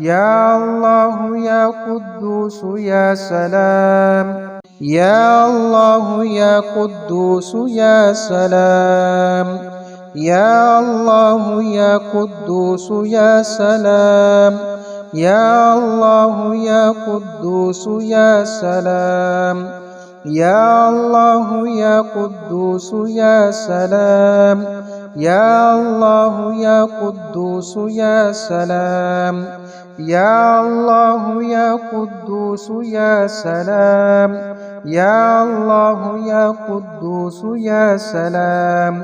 يا الله يا قدوس يا سلام يا الله يا قدوس يا سلام يا الله يا قدوس يا سلام يا الله يا قدوس يا سلام يا الله يا قدوس يا سلام يا الله يا قدوس يا سلام يا الله يا قدوس يا سلام يا الله يا قدوس يا سلام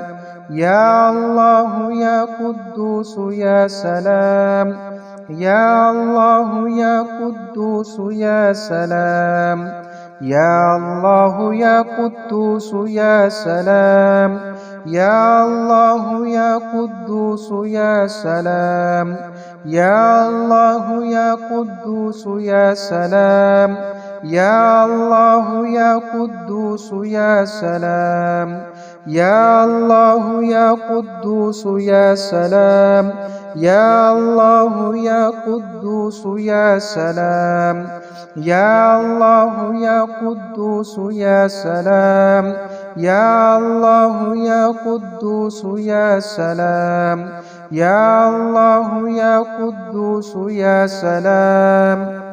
يا الله يا قدوس يا سلام يا الله يا قدوس يا سلام يا الله يا قدوس يا سلام يا الله يا قدوس يا سلام يا الله يا قدوس يا سلام يا الله يا قدوس يا سلام يا الله يا قدوس يا سلام يا الله يا قدوس يا سلام يا الله يا قدوس يا سلام يا الله يا قدوس يا سلام يا الله يا قدوس يا سلام